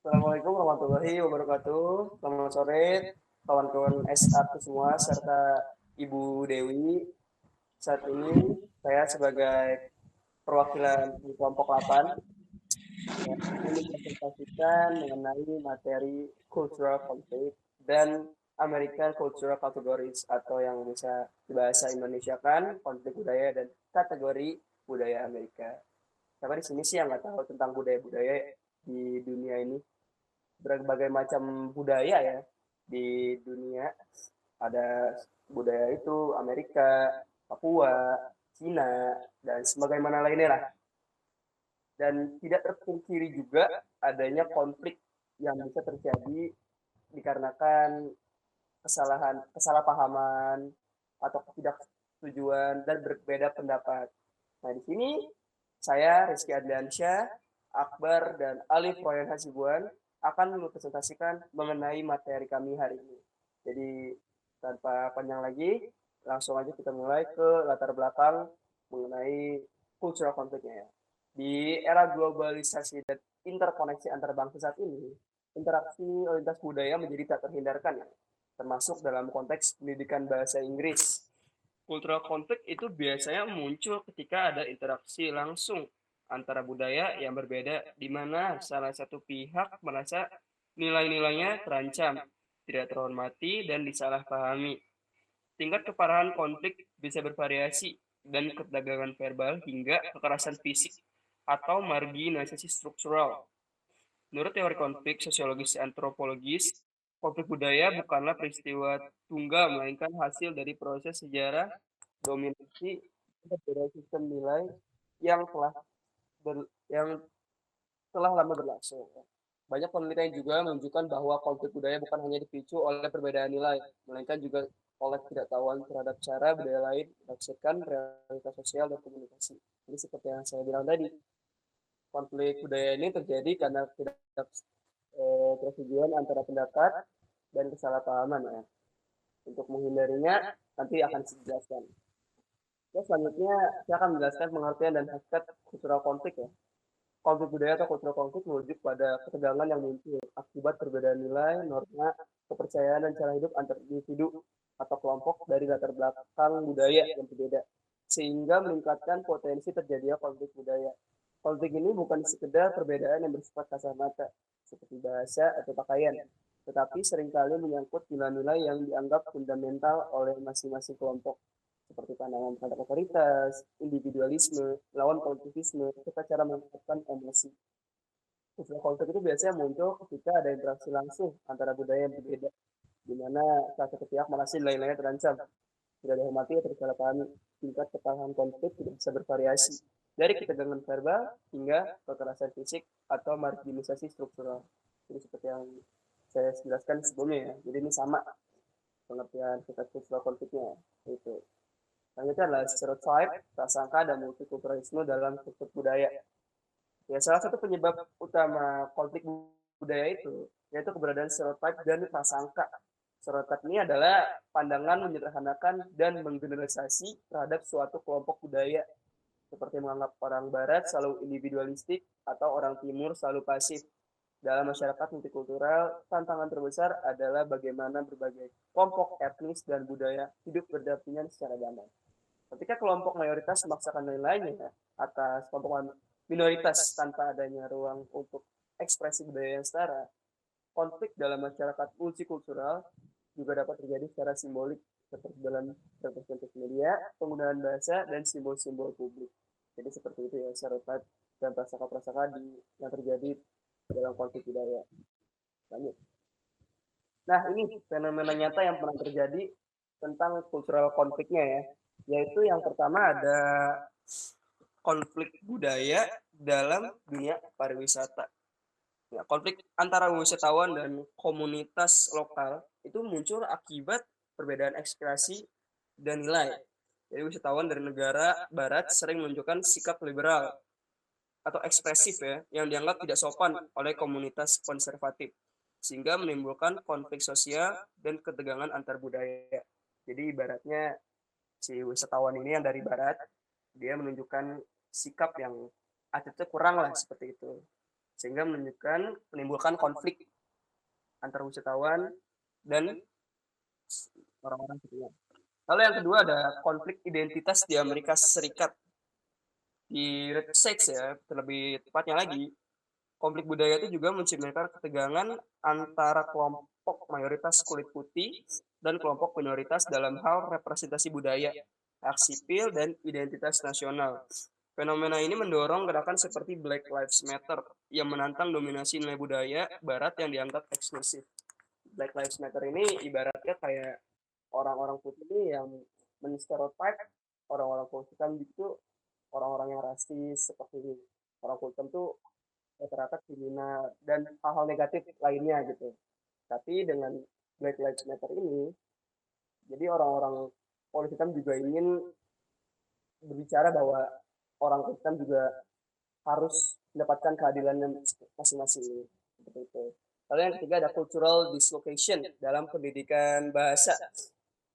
Assalamualaikum warahmatullahi wabarakatuh. Selamat sore, kawan-kawan S1 semua, serta Ibu Dewi. Saat ini saya sebagai perwakilan di kelompok 8 ya, ingin mempresentasikan mengenai materi cultural conflict dan American Cultural Categories atau yang bisa dibahasa Indonesia kan konflik budaya dan kategori budaya Amerika. Siapa di sini sih yang nggak tahu tentang budaya-budaya di dunia ini? Berbagai macam budaya ya di dunia. Ada budaya itu Amerika, Papua, Cina, dan sebagaimana lainnya lah. Dan tidak terpungkiri juga adanya konflik yang bisa terjadi dikarenakan kesalahpahaman atau ketidaksetujuan dan berbeda pendapat. Nah, di sini saya Rizky Adliansyah, Akbar, dan Alif Royan Hasibuan akan mempresentasikan mengenai materi kami hari ini. Jadi tanpa panjang lagi, langsung aja kita mulai ke latar belakang mengenai cultural konfliknya ya. Di era globalisasi dan interkoneksi antar bangsa saat ini, interaksi lintas budaya menjadi tak terhindarkan ya, termasuk dalam konteks pendidikan bahasa Inggris. Cultural conflict itu biasanya muncul ketika ada interaksi langsung antara budaya yang berbeda, di mana salah satu pihak merasa nilai-nilainya terancam, tidak terhormati, dan disalahpahami. Tingkat keparahan konflik bisa bervariasi, dan ketegangan verbal hingga kekerasan fisik atau marginalisasi struktural. Menurut teori konflik sosiologis antropologis, konflik budaya bukanlah peristiwa tunggal, melainkan hasil dari proses sejarah dominasi berbeda sistem nilai yang yang telah lama berlangsung. Banyak penelitian juga menunjukkan bahwa konflik budaya bukan hanya dipicu oleh perbedaan nilai, melainkan juga oleh ketidaktahuan terhadap cara budaya lain menafsirkan realitas sosial dan komunikasi. Jadi seperti yang saya bilang tadi, konflik budaya ini terjadi karena tidak persetujuan antara pendapat dan kesalahpahaman ya. Untuk menghindarinya nanti akan saya jelaskan. Ya, selanjutnya saya akan menjelaskan pengertian dan hakikat kultural konflik ya. Konflik budaya atau kultural konflik merujuk pada ketegangan yang muncul akibat perbedaan nilai, norma, kepercayaan, dan cara hidup antar individu atau kelompok dari latar belakang budaya yang berbeda, sehingga meningkatkan potensi terjadinya konflik budaya. Konflik ini bukan sekedar perbedaan yang bersifat kasar mata, seperti bahasa atau pakaian, tetapi seringkali menyangkut nilai-nilai yang dianggap fundamental oleh masing-masing kelompok seperti pandangan terhadap otoritas, individualisme, lawan kolektivisme, serta cara mengungkapkan emosi. Istilah konflik itu biasanya muncul ketika ada interaksi langsung antara budaya yang berbeda, di mana salah satu pihak merasa nilai-nilainya terancam, tidak dihormati atau disalahpahami. Tingkat keparahan konflik tidak bisa bervariasi, dari ketegangan verbal hingga kekerasan fisik atau marginalisasi struktural. Jadi seperti yang saya jelaskan sebelumnya ya, jadi ini sama pengertian tingkat kultural konfliknya. Itu. Selanjutnya adalah stereotype, prasangka, dan multikulturalisme dalam struktur budaya. Ya, salah satu penyebab utama konflik budaya itu yaitu keberadaan stereotype dan prasangka. Stereotype ini adalah pandangan menyederhanakan dan menggeneralisasi terhadap suatu kelompok budaya, seperti menganggap orang Barat selalu individualistik atau orang Timur selalu pasif. Dalam masyarakat multikultural, tantangan terbesar adalah bagaimana berbagai kelompok etnis dan budaya hidup berdampingan secara damai. Ketika kelompok mayoritas memaksakan nilainya atas kelompok minoritas tanpa adanya ruang untuk ekspresi budaya yang setara, konflik dalam masyarakat multikultural juga dapat terjadi secara simbolik, seperti dalam representasi media, penggunaan bahasa, dan simbol-simbol publik. Jadi seperti itu ya, stereotip dan prasangka-prasangka yang terjadi dalam konflik budaya. Lanjut. Nah, ini fenomena nyata yang pernah terjadi tentang cultural konfliknya ya, yaitu yang pertama ada konflik budaya dalam dunia pariwisata. Ya, konflik antara wisatawan dan komunitas lokal itu muncul akibat perbedaan ekspresi dan nilai. Jadi wisatawan dari negara barat sering menunjukkan sikap liberal atau ekspresif ya, yang dianggap tidak sopan oleh komunitas konservatif, sehingga menimbulkan konflik sosial dan ketegangan antar budaya. Jadi ibaratnya si wisatawan ini yang dari barat, dia menunjukkan sikap yang attitude kurang lah seperti itu. sehingga menimbulkan konflik antar wisatawan dan orang-orang sekitar. Lalu yang kedua ada konflik identitas di Amerika Serikat. Di Red States ya, terlebih tepatnya lagi, konflik budaya itu juga menciptakan ketegangan antara kelompok mayoritas kulit putih dan kelompok minoritas dalam hal representasi budaya, hak sipil, dan identitas nasional. Fenomena ini mendorong gerakan seperti Black Lives Matter yang menantang dominasi nilai budaya Barat yang dianggap eksklusif. Black Lives Matter ini ibaratnya kayak orang-orang putih ini yang menstereotype orang-orang kulit hitam itu orang-orang yang rasis seperti orang kulit hitam tuh rata-rata kriminal dan hal-hal negatif lainnya gitu. Tapi dengan Black Lives Matter ini, jadi orang-orang kulit hitam juga ingin berbicara bahwa orang kulit hitam juga harus mendapatkan keadilan masing-masing. Seperti itu. Lalu yang ketiga ada cultural dislocation dalam pendidikan bahasa.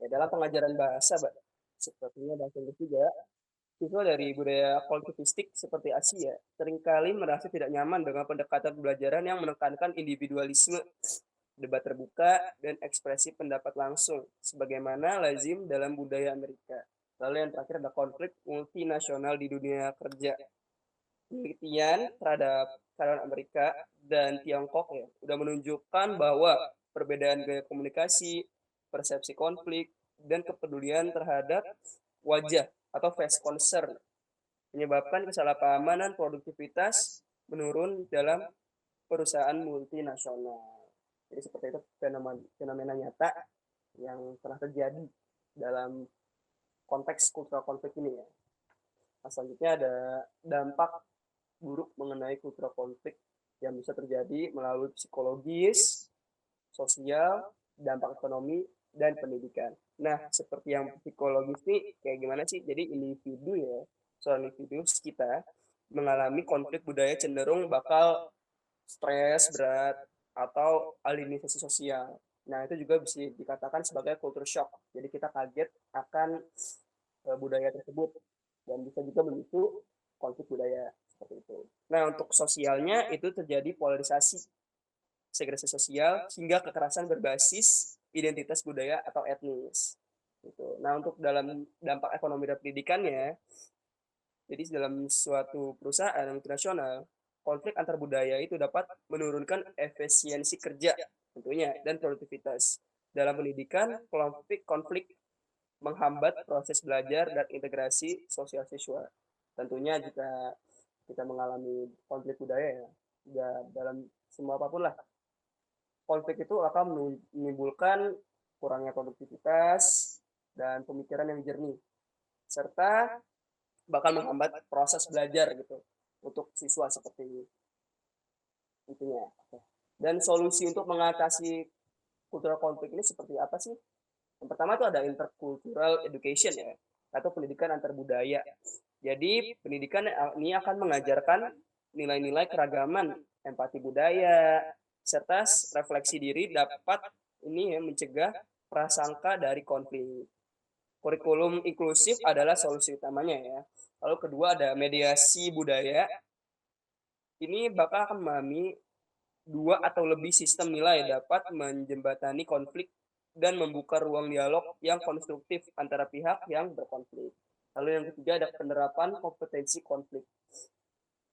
Ya, dalam pengajaran bahasa, sepertinya bahasa Inggris juga, siswa dari budaya kolektivistik seperti Asia seringkali merasa tidak nyaman dengan pendekatan pembelajaran yang menekankan individualisme, debat terbuka, dan ekspresi pendapat langsung, sebagaimana lazim dalam budaya Amerika. Lalu yang terakhir ada konflik multinasional di dunia kerja. Penelitian terhadap karyawan Amerika dan Tiongkok ya sudah menunjukkan bahwa perbedaan gaya komunikasi, persepsi konflik, dan kepedulian terhadap wajah atau face concern menyebabkan kesalahpahaman dan produktivitas menurun dalam perusahaan multinasional. Jadi seperti itu fenomena nyata yang pernah terjadi dalam konteks kultural konflik ini ya. Nah, selanjutnya ada dampak buruk mengenai kultural konflik yang bisa terjadi melalui psikologis, sosial, dampak ekonomi, dan pendidikan. Nah, seperti yang psikologis ini kayak gimana sih? Jadi individu ya, seorang individu kita mengalami konflik budaya cenderung bakal stres berat atau alienisasi sosial. Nah, itu juga bisa dikatakan sebagai culture shock. Jadi kita kaget akan budaya tersebut dan bisa juga memicu konflik budaya seperti itu. Nah, untuk sosialnya itu terjadi polarisasi, segregasi sosial hingga kekerasan berbasis identitas budaya atau etnis. Gitu. Nah, untuk dalam dampak ekonomi dan pendidikannya, jadi dalam suatu perusahaan multinasional, konflik antar budaya itu dapat menurunkan efisiensi kerja tentunya dan produktivitas. Dalam pendidikan, konflik menghambat proses belajar dan integrasi sosial siswa. Tentunya jika kita mengalami konflik budaya ya dalam semua apapun lah, konflik itu akan menimbulkan kurangnya produktivitas dan pemikiran yang jernih serta bakal menghambat proses belajar gitu untuk siswa seperti intinya. Dan solusi untuk mengatasi kultural konflik ini seperti apa sih? Yang pertama itu ada intercultural education ya, atau pendidikan antar budaya. Jadi pendidikan ini akan mengajarkan nilai-nilai keragaman, empati budaya, serta refleksi diri dapat ini ya mencegah prasangka dari konflik. Kurikulum inklusif adalah solusi utamanya ya. Lalu kedua ada mediasi budaya. Ini bakal akan memahami dua atau lebih sistem nilai dapat menjembatani konflik dan membuka ruang dialog yang konstruktif antara pihak yang berkonflik. Lalu yang ketiga ada penerapan kompetensi konflik.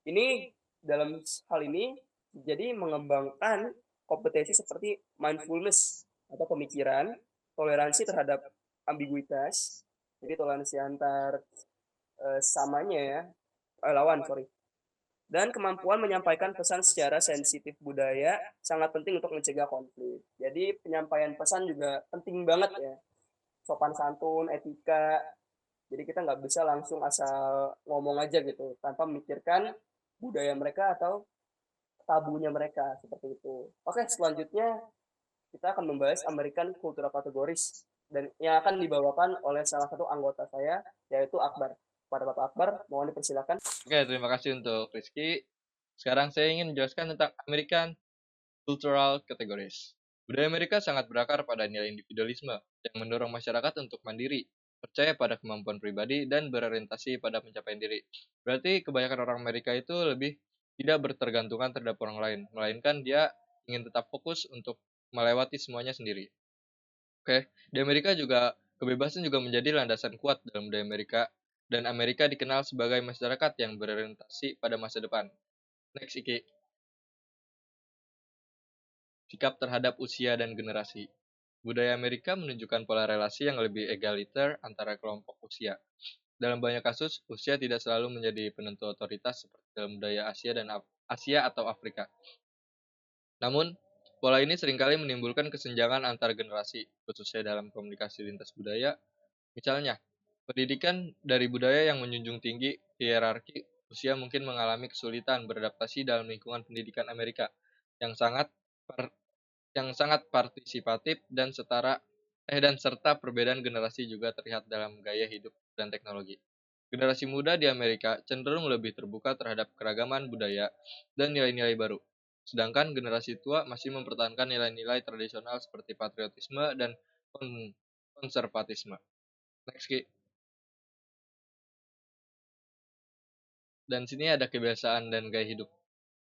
Ini dalam hal ini jadi mengembangkan kompetensi seperti mindfulness atau pemikiran, toleransi terhadap ambiguitas, jadi toleransi antar samanya ya, lawan sorry, dan kemampuan menyampaikan pesan secara sensitif budaya sangat penting untuk mencegah konflik. Jadi penyampaian pesan juga penting banget ya, sopan santun, etika. Jadi kita nggak bisa langsung asal ngomong aja gitu tanpa memikirkan budaya mereka atau tabunya mereka seperti itu. Oke, selanjutnya kita akan membahas American Cultural Categories dan yang akan dibawakan oleh salah satu anggota saya yaitu Akbar. Pada Bapak Akbar, mohon dipersilakan. Oke, terima kasih untuk Rizky. Sekarang saya ingin menjelaskan tentang American Cultural Categories. Budaya Amerika sangat berakar pada nilai individualisme yang mendorong masyarakat untuk mandiri, percaya pada kemampuan pribadi, dan berorientasi pada pencapaian diri. Berarti kebanyakan orang Amerika itu lebih tidak bertergantungan terhadap orang lain, melainkan dia ingin tetap fokus untuk melewati semuanya sendiri. Oke, di Amerika juga kebebasan juga menjadi landasan kuat dalam budaya Amerika, dan Amerika dikenal sebagai masyarakat yang berorientasi pada masa depan. Next, Iki. Sikap terhadap usia dan generasi. Budaya Amerika menunjukkan pola relasi yang lebih egaliter antara kelompok usia. Dalam banyak kasus, usia tidak selalu menjadi penentu otoritas seperti dalam budaya Asia dan Asia atau Afrika. Namun, pola ini seringkali menimbulkan kesenjangan antar generasi, khususnya dalam komunikasi lintas budaya. Misalnya, pendidikan dari budaya yang menjunjung tinggi hierarki usia mungkin mengalami kesulitan beradaptasi dalam lingkungan pendidikan Amerika yang sangat yang sangat partisipatif dan dan serta perbedaan generasi juga terlihat dalam gaya hidup dan teknologi. Generasi muda di Amerika cenderung lebih terbuka terhadap keragaman budaya dan nilai-nilai baru. Sedangkan generasi tua masih mempertahankan nilai-nilai tradisional seperti patriotisme dan konservatisme. Next, Ki. Dan sini ada kebiasaan dan gaya hidup.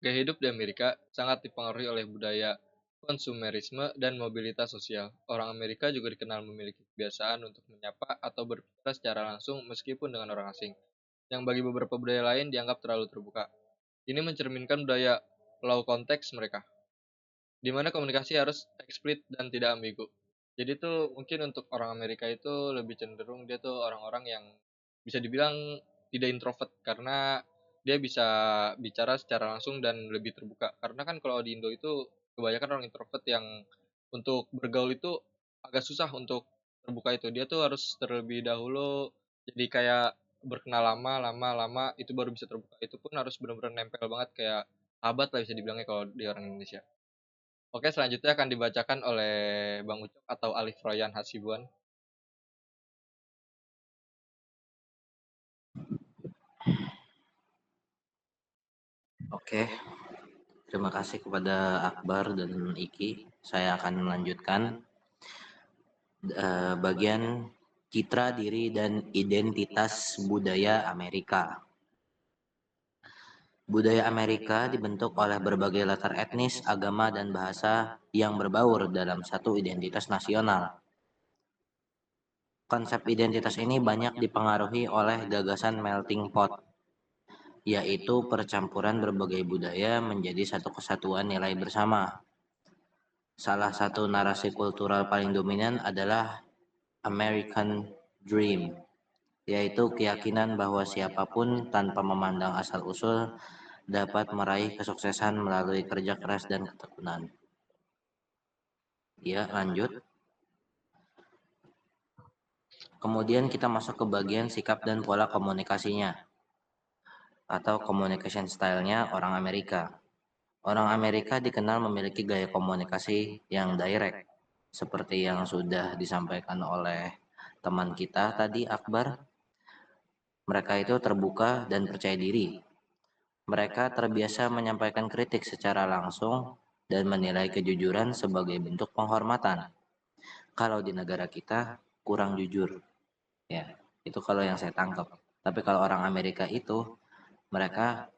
Gaya hidup di Amerika sangat dipengaruhi oleh budaya konsumerisme dan mobilitas sosial. Orang Amerika juga dikenal memiliki kebiasaan untuk menyapa atau berbicara secara langsung meskipun dengan orang asing, yang bagi beberapa budaya lain dianggap terlalu terbuka. Ini mencerminkan budaya low konteks mereka, di mana komunikasi harus eksplisit dan tidak ambigu. Jadi tuh mungkin untuk orang Amerika itu lebih cenderung dia tuh orang-orang yang bisa dibilang tidak introvert karena dia bisa bicara secara langsung dan lebih terbuka. Karena kan kalau di Indo itu kebanyakan orang introvert yang untuk bergaul itu agak susah untuk terbuka itu. Dia tuh harus terlebih dahulu jadi kayak berkenal lama itu baru bisa terbuka. Itu pun harus benar-benar nempel banget kayak sahabat lah bisa dibilangnya kalau di orang Indonesia. Oke, selanjutnya akan dibacakan oleh Bang Ucok atau Alif Royan Hasibuan. Oke, terima kasih kepada Akbar dan Iki. Saya akan melanjutkan bagian citra diri dan identitas budaya Amerika. Budaya Amerika dibentuk oleh berbagai latar etnis, agama, dan bahasa yang berbaur dalam satu identitas nasional. Konsep identitas ini banyak dipengaruhi oleh gagasan melting pot, yaitu percampuran berbagai budaya menjadi satu kesatuan nilai bersama. Salah satu narasi kultural paling dominan adalah American Dream, yaitu keyakinan bahwa siapapun tanpa memandang asal-usul dapat meraih kesuksesan melalui kerja keras dan ketekunan. Ya, lanjut. Kemudian kita masuk ke bagian sikap dan pola komunikasinya atau communication style-nya orang Amerika. Orang Amerika dikenal memiliki gaya komunikasi yang direct, seperti yang sudah disampaikan oleh teman kita tadi, Akbar. Mereka itu terbuka dan percaya diri. Mereka terbiasa menyampaikan kritik secara langsung dan menilai kejujuran sebagai bentuk penghormatan. Kalau di negara kita kurang jujur, ya itu kalau yang saya tangkap. Tapi kalau orang Amerika itu mereka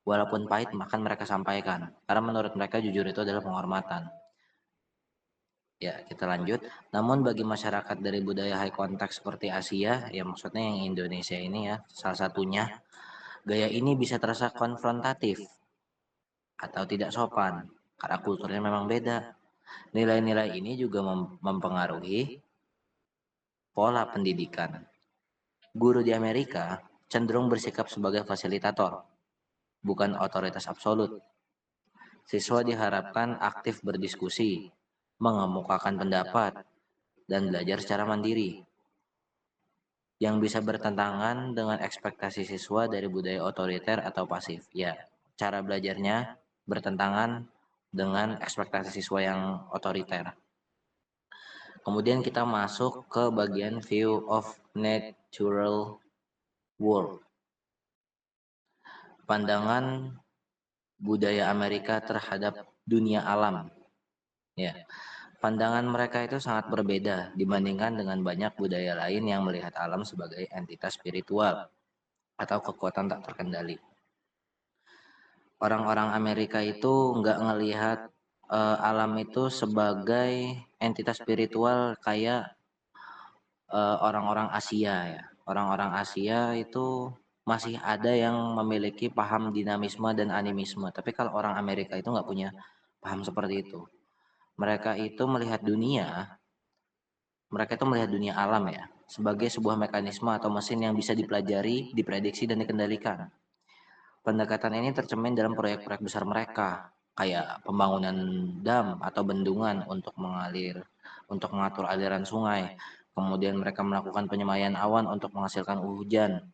walaupun pahit makan mereka sampaikan karena menurut mereka jujur itu adalah penghormatan. Ya, kita lanjut. Namun bagi masyarakat dari budaya high contact seperti Asia, ya maksudnya yang Indonesia ini ya, salah satunya, gaya ini bisa terasa konfrontatif atau tidak sopan karena kulturnya memang beda. Nilai-nilai ini juga mempengaruhi pola pendidikan. Guru di Amerika cenderung bersikap sebagai fasilitator, bukan otoritas absolut. Siswa diharapkan aktif berdiskusi, mengemukakan pendapat, dan belajar secara mandiri, yang bisa bertentangan dengan ekspektasi siswa dari budaya otoriter atau pasif. Ya, cara belajarnya bertentangan dengan ekspektasi siswa yang otoriter. Kemudian kita masuk ke bagian view of natural world. Pandangan budaya Amerika terhadap dunia alam. Ya, pandangan mereka itu sangat berbeda dibandingkan dengan banyak budaya lain yang melihat alam sebagai entitas spiritual atau kekuatan tak terkendali. Orang-orang Amerika itu nggak ngelihat alam itu sebagai entitas spiritual kayak orang-orang Asia ya. Orang-orang Asia itu masih ada yang memiliki paham dinamisme dan animisme. Tapi kalau orang Amerika itu nggak punya paham seperti itu. Mereka itu melihat dunia, mereka itu melihat dunia alam ya, sebagai sebuah mekanisme atau mesin yang bisa dipelajari, diprediksi, dan dikendalikan. Pendekatan ini tercermin dalam proyek-proyek besar mereka, kayak pembangunan dam atau bendungan untuk mengatur aliran sungai. Kemudian mereka melakukan penyemayan awan untuk menghasilkan hujan,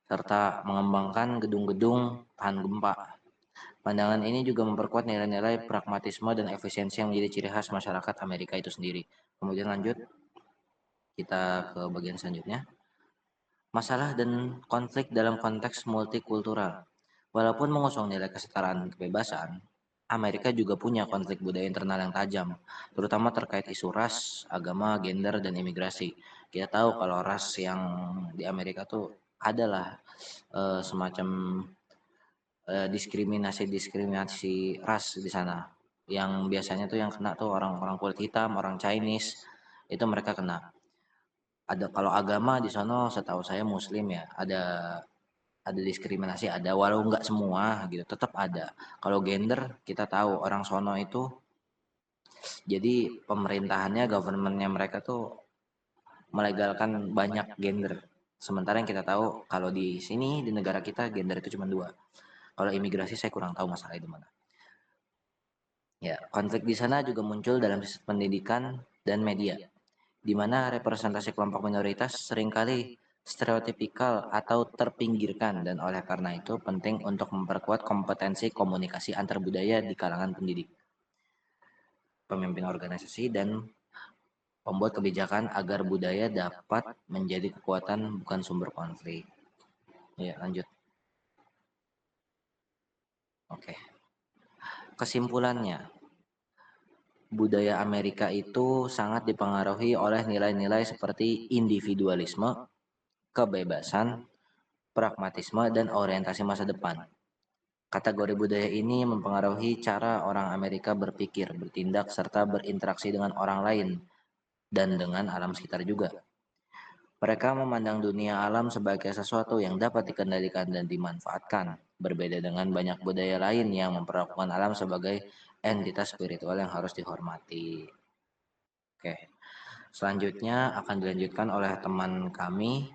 serta mengembangkan gedung-gedung tahan gempa. Pandangan ini juga memperkuat nilai-nilai pragmatisme dan efisiensi yang menjadi ciri khas masyarakat Amerika itu sendiri. Kemudian lanjut, kita ke bagian selanjutnya. Masalah dan konflik dalam konteks multikultural. Walaupun mengusung nilai kesetaraan dan kebebasan, Amerika juga punya konflik budaya internal yang tajam, terutama terkait isu ras, agama, gender, dan imigrasi. Kita tahu kalau ras yang di Amerika tuh adalah semacam diskriminasi ras di sana. Yang biasanya tuh yang kena tuh orang-orang kulit hitam, orang Chinese, itu mereka kena. Ada kalau agama di sono setahu saya Muslim ya, ada diskriminasi ada walau nggak semua gitu tetap ada. Kalau gender kita tahu orang sono itu jadi pemerintahannya governmentnya mereka tuh melegalkan banyak gender. Sementara yang kita tahu kalau di sini di negara kita gender itu cuma dua. Kalau imigrasi saya kurang tahu masalah itu mana. Ya, konflik di sana juga muncul dalam sistem pendidikan dan media, di mana representasi kelompok minoritas seringkali stereotipikal atau terpinggirkan dan oleh karena itu penting untuk memperkuat kompetensi komunikasi antar budaya di kalangan pendidik, pemimpin organisasi, dan pembuat kebijakan agar budaya dapat menjadi kekuatan bukan sumber konflik. Ya, lanjut. Oke. Kesimpulannya, budaya Amerika itu sangat dipengaruhi oleh nilai-nilai seperti individualisme, kebebasan, pragmatisme, dan orientasi masa depan. Kategori budaya ini mempengaruhi cara orang Amerika berpikir, bertindak, serta berinteraksi dengan orang lain dan dengan alam sekitar juga. Mereka memandang dunia alam sebagai sesuatu yang dapat dikendalikan dan dimanfaatkan, berbeda dengan banyak budaya lain yang memperlakukan alam sebagai entitas spiritual yang harus dihormati. Oke, selanjutnya akan dilanjutkan oleh teman kami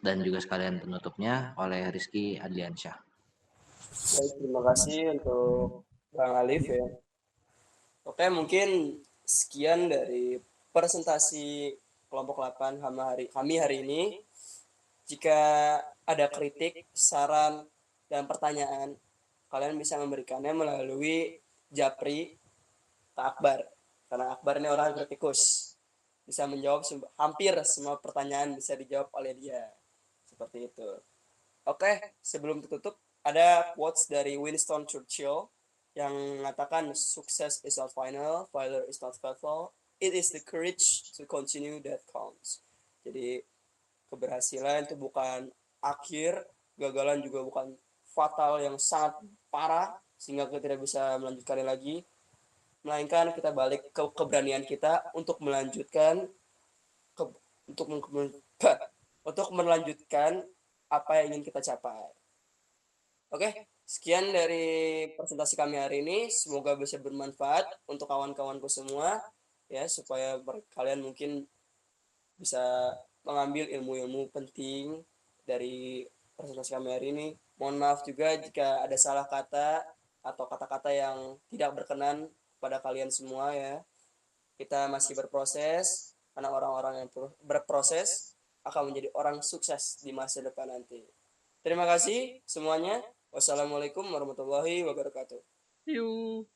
dan juga sekalian penutupnya oleh Rizky Adliansyah. Baik, terima kasih untuk Bang Alif ya. Oke, mungkin sekian dari presentasi kelompok 8 kami hari ini. Jika ada kritik, saran, dan pertanyaan, kalian bisa memberikannya melalui Japri ke Akbar. Karena Akbar ini orang kritikus. Bisa menjawab hampir semua pertanyaan bisa dijawab oleh dia. Seperti itu. Oke, sebelum tutup, ada quotes dari Winston Churchill yang mengatakan success is not final, failure is not fatal, it is the courage to continue that counts. Jadi keberhasilan itu bukan akhir, kegagalan juga bukan fatal yang sangat parah sehingga kita tidak bisa melanjutkan lagi, melainkan kita balik ke keberanian kita untuk melanjutkan ke, untuk untuk melanjutkan apa yang ingin kita capai. Oke, sekian dari presentasi kami hari ini. Semoga bisa bermanfaat untuk kawan-kawanku semua ya, supaya kalian mungkin bisa mengambil ilmu-ilmu penting dari presentasi kami hari ini. Mohon maaf juga jika ada salah kata atau kata-kata yang tidak berkenan pada kalian semua ya. Kita masih berproses, karena orang-orang yang berproses akan menjadi orang sukses di masa depan nanti. Terima kasih semuanya. Wassalamualaikum warahmatullahi wabarakatuh. Yuk.